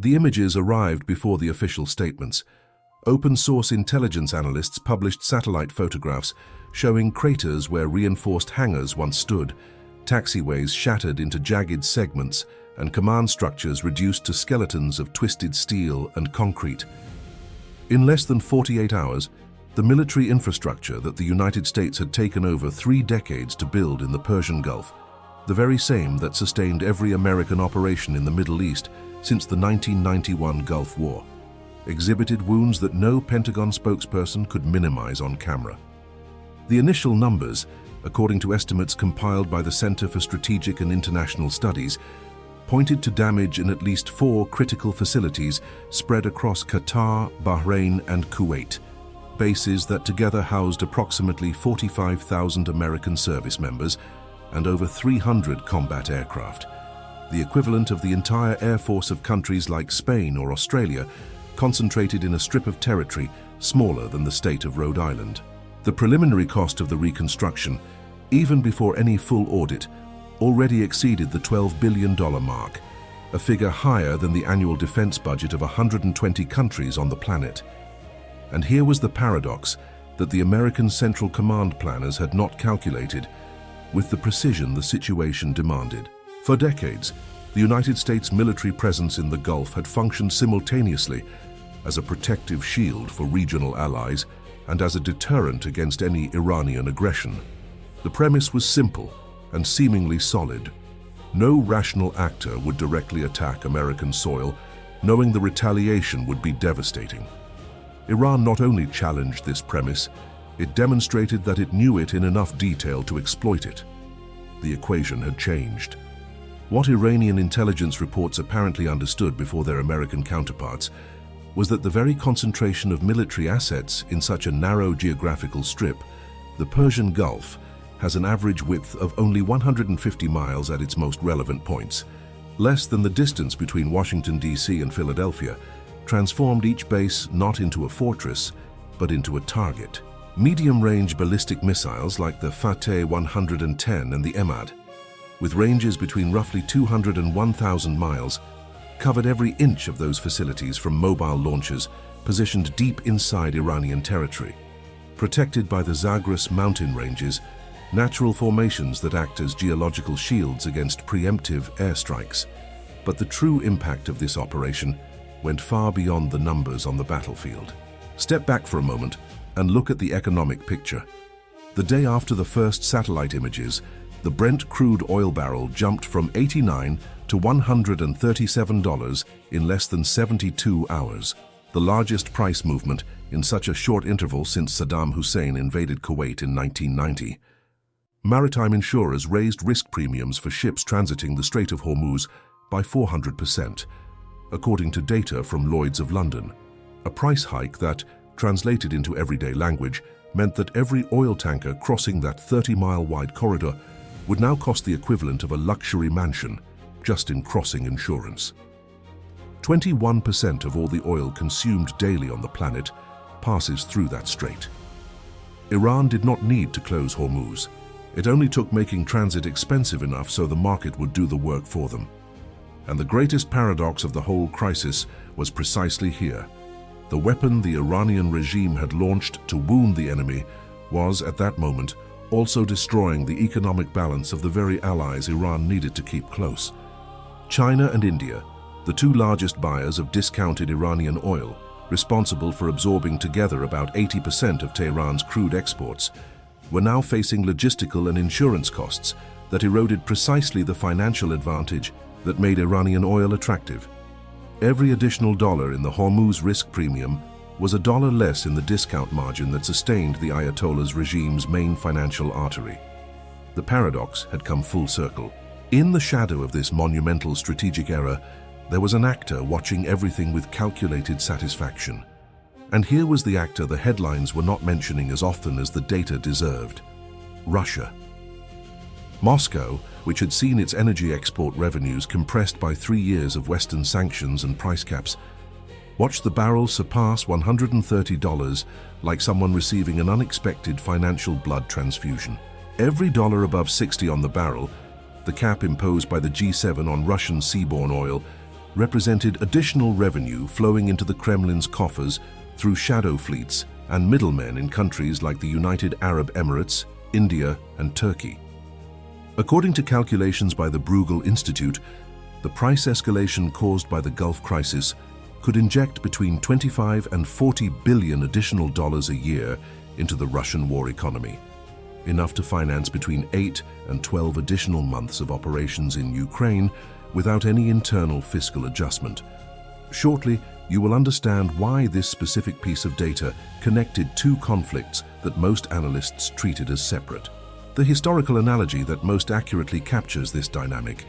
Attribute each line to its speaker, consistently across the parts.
Speaker 1: The images arrived before the official statements. Open-source intelligence analysts published satellite photographs showing craters where reinforced hangars once stood, taxiways shattered into jagged segments, and command structures reduced to skeletons of twisted steel and concrete. In less than 48 hours, the military infrastructure that the United States had taken over 3 decades to build in the Persian Gulf, the very same that sustained every American operation in the Middle East since the 1991 Gulf War, exhibited wounds that no Pentagon spokesperson could minimize on camera. The initial numbers, according to estimates compiled by the Center for Strategic and International Studies, pointed to damage in at least 4 critical facilities spread across Qatar, Bahrain, and Kuwait, bases that together housed approximately 45,000 American service members and over 300 combat aircraft, the equivalent of the entire air force of countries like Spain or Australia, concentrated in a strip of territory smaller than the state of Rhode Island. The preliminary cost of the reconstruction, even before any full audit, already exceeded the $12 billion mark, a figure higher than the annual defense budget of 120 countries on the planet. And here was the paradox that the American Central Command planners had not calculated with the precision the situation demanded. For decades, the United States military presence in the Gulf had functioned simultaneously as a protective shield for regional allies and as a deterrent against any Iranian aggression. The premise was simple and seemingly solid. No rational actor would directly attack American soil, knowing the retaliation would be devastating. Iran not only challenged this premise, it demonstrated that it knew it in enough detail to exploit it. The equation had changed. What Iranian intelligence reports apparently understood before their American counterparts was that the very concentration of military assets in such a narrow geographical strip, the Persian Gulf, has an average width of only 150 miles at its most relevant points, less than the distance between Washington, D.C. and Philadelphia, transformed each base not into a fortress, but into a target. Medium-range ballistic missiles like the Fateh 110 and the Emad, with ranges between roughly 200 and 1,000 miles, covered every inch of those facilities from mobile launchers positioned deep inside Iranian territory. Protected by the Zagros mountain ranges, natural formations that act as geological shields against preemptive airstrikes. But the true impact of this operation went far beyond the numbers on the battlefield. Step back for a moment and look at the economic picture. The day after the first satellite images, the Brent crude oil barrel jumped from $89 to $137 in less than 72 hours, the largest price movement in such a short interval since Saddam Hussein invaded Kuwait in 1990. Maritime insurers raised risk premiums for ships transiting the Strait of Hormuz by 400%, according to data from Lloyd's of London. A price hike that, translated into everyday language, meant that every oil tanker crossing that 30-mile wide corridor would now cost the equivalent of a luxury mansion just in crossing insurance. 21% of all the oil consumed daily on the planet passes through that strait. Iran did not need to close Hormuz. It only took making transit expensive enough so the market would do the work for them. And the greatest paradox of the whole crisis was precisely here. The weapon the Iranian regime had launched to wound the enemy was, at that moment, also destroying the economic balance of the very allies Iran needed to keep close. China and India, the 2 largest buyers of discounted Iranian oil, responsible for absorbing together about 80% of Tehran's crude exports, were now facing logistical and insurance costs that eroded precisely the financial advantage that made Iranian oil attractive. Every additional dollar in the Hormuz risk premium was $1 less in the discount margin that sustained the Ayatollah's regime's main financial artery. The paradox had come full circle. In the shadow of this monumental strategic error, there was an actor watching everything with calculated satisfaction. And here was the actor the headlines were not mentioning as often as the data deserved: Russia. Moscow, which had seen its energy export revenues compressed by 3 years of Western sanctions and price caps, watched the barrel surpass $130 like someone receiving an unexpected financial blood transfusion. Every dollar above 60 on the barrel, the cap imposed by the G7 on Russian seaborne oil, represented additional revenue flowing into the Kremlin's coffers through shadow fleets and middlemen in countries like the United Arab Emirates, India, and Turkey. According to calculations by the Bruegel Institute, the price escalation caused by the Gulf crisis could inject between 25 and 40 billion additional dollars a year into the Russian war economy, enough to finance between 8 and 12 additional months of operations in Ukraine without any internal fiscal adjustment. Shortly, you will understand why this specific piece of data connected two conflicts that most analysts treated as separate. The historical analogy that most accurately captures this dynamic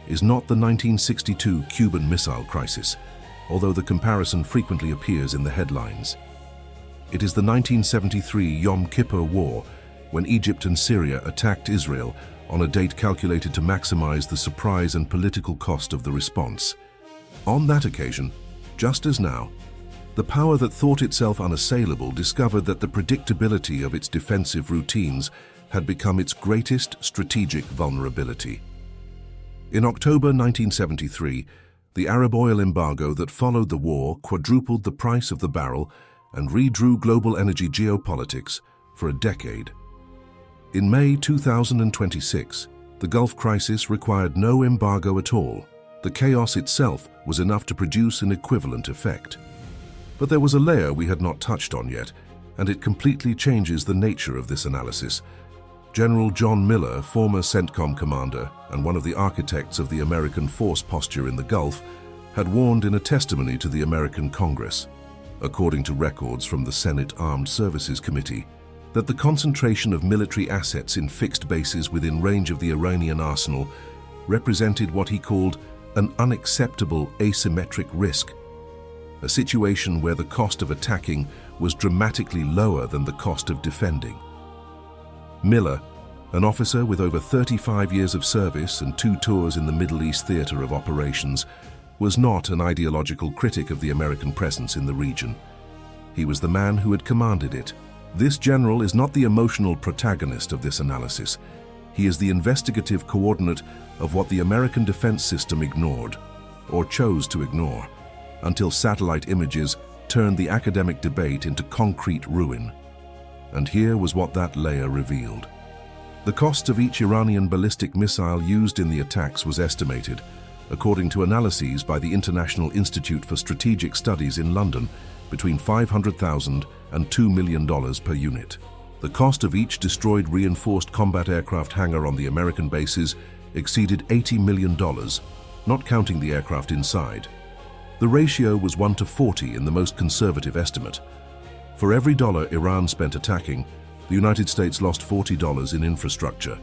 Speaker 1: is not the 1962 Cuban Missile Crisis, although the comparison frequently appears in the headlines. It is the 1973 Yom Kippur War, when Egypt and Syria attacked Israel on a date calculated to maximize the surprise and political cost of the response. On that occasion, just as now, the power that thought itself unassailable discovered that the predictability of its defensive routines had become its greatest strategic vulnerability. In October 1973, the Arab oil embargo that followed the war quadrupled the price of the barrel and redrew global energy geopolitics for a decade. In May 2026, the Gulf crisis required no embargo at all. The chaos itself was enough to produce an equivalent effect. But there was a layer we had not touched on yet, and it completely changes the nature of this analysis. General John Miller, former CENTCOM commander and one of the architects of the American force posture in the Gulf, had warned in a testimony to the American Congress, according to records from the Senate Armed Services Committee, that the concentration of military assets in fixed bases within range of the Iranian arsenal represented what he called an unacceptable asymmetric risk, a situation where the cost of attacking was dramatically lower than the cost of defending. Miller, an officer with over 35 years of service and 2 tours in the Middle East theater of operations, was not an ideological critic of the American presence in the region. He was the man who had commanded it. This general is not the emotional protagonist of this analysis. He is the investigative coordinate of what the American defense system ignored, or chose to ignore, until satellite images turned the academic debate into concrete ruin. And here was what that layer revealed. The cost of each Iranian ballistic missile used in the attacks was estimated, according to analyses by the International Institute for Strategic Studies in London, between $500,000 and $2 million per unit. The cost of each destroyed reinforced combat aircraft hangar on the American bases exceeded $80 million, not counting the aircraft inside. The ratio was 1 to 40 in the most conservative estimate. For every dollar Iran spent attacking, the United States lost $40 in infrastructure.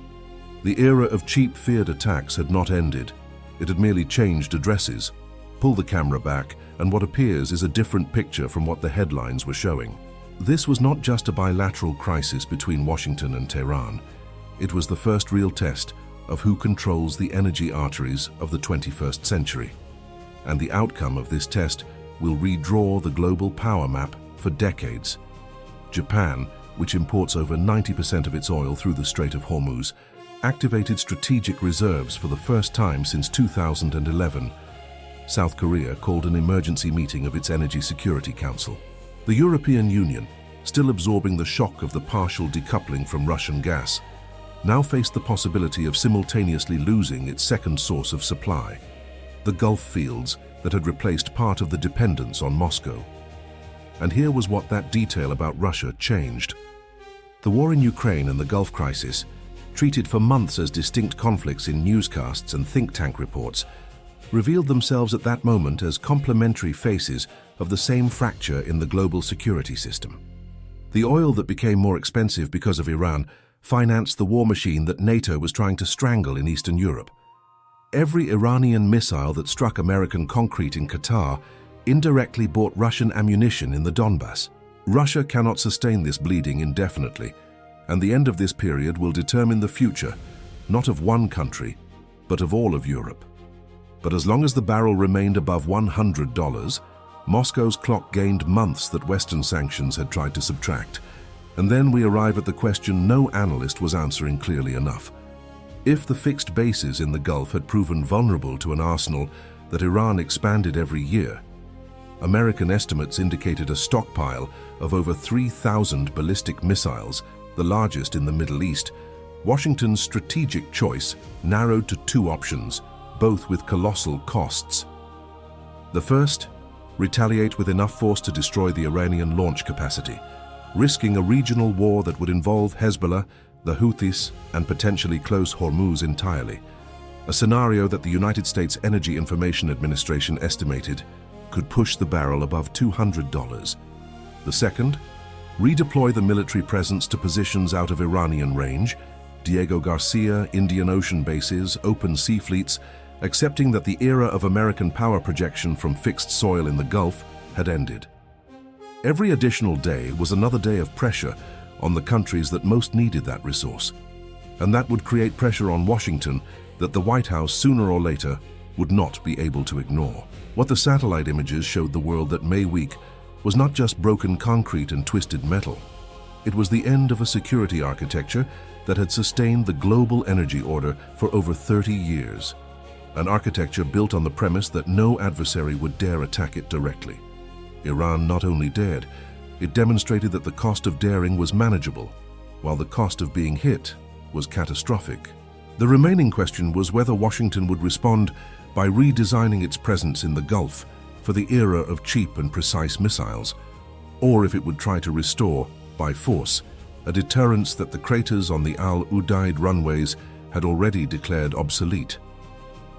Speaker 1: The era of cheap, feared attacks had not ended. It had merely changed addresses. Pull the camera back, and what appears is a different picture from what the headlines were showing. This was not just a bilateral crisis between Washington and Tehran. It was the first real test of who controls the energy arteries of the 21st century. And the outcome of this test will redraw the global power map for decades. Japan, which imports over 90% of its oil through the Strait of Hormuz, activated strategic reserves for the first time since 2011. South Korea called an emergency meeting of its Energy Security Council. The European Union, still absorbing the shock of the partial decoupling from Russian gas, now faced the possibility of simultaneously losing its second source of supply, the Gulf fields that had replaced part of the dependence on Moscow. And here was what that detail about Russia changed. The war in Ukraine and the Gulf crisis, treated for months as distinct conflicts in newscasts and think tank reports, revealed themselves at that moment as complementary faces of the same fracture in the global security system. The oil that became more expensive because of Iran financed the war machine that NATO was trying to strangle in Eastern Europe. Every Iranian missile that struck American concrete in Qatar indirectly bought Russian ammunition in the Donbass. Russia cannot sustain this bleeding indefinitely, and the end of this period will determine the future, not of one country, but of all of Europe. But as long as the barrel remained above $100, Moscow's clock gained months that Western sanctions had tried to subtract. And then we arrive at the question no analyst was answering clearly enough. If the fixed bases in the Gulf had proven vulnerable to an arsenal that Iran expanded every year. American estimates indicated a stockpile of over 3,000 ballistic missiles, the largest in the Middle East. Washington's strategic choice narrowed to two options, both with colossal costs. The first, retaliate with enough force to destroy the Iranian launch capacity, risking a regional war that would involve Hezbollah, the Houthis, and potentially close Hormuz entirely, a scenario that the United States Energy Information Administration estimated could push the barrel above $200. The second, redeploy the military presence to positions out of Iranian range, Diego Garcia, Indian Ocean bases, open sea fleets, accepting that the era of American power projection from fixed soil in the Gulf had ended. Every additional day was another day of pressure on the countries that most needed that resource, and that would create pressure on Washington that the White House sooner or later would not be able to ignore. What the satellite images showed the world that May week was not just broken concrete and twisted metal. It was the end of a security architecture that had sustained the global energy order for over 30 years. An architecture built on the premise that no adversary would dare attack it directly. Iran not only dared, it demonstrated that the cost of daring was manageable, while the cost of being hit was catastrophic. The remaining question was whether Washington would respond by redesigning its presence in the Gulf for the era of cheap and precise missiles, or if it would try to restore, by force, a deterrence that the craters on the Al Udeid runways had already declared obsolete.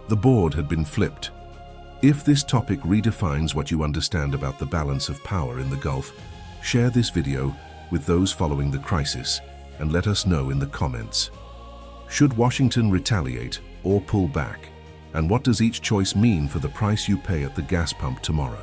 Speaker 1: The board had been flipped. If this topic redefines what you understand about the balance of power in the Gulf, share this video with those following the crisis and let us know in the comments. Should Washington retaliate or pull back? And what does each choice mean for the price you pay at the gas pump tomorrow?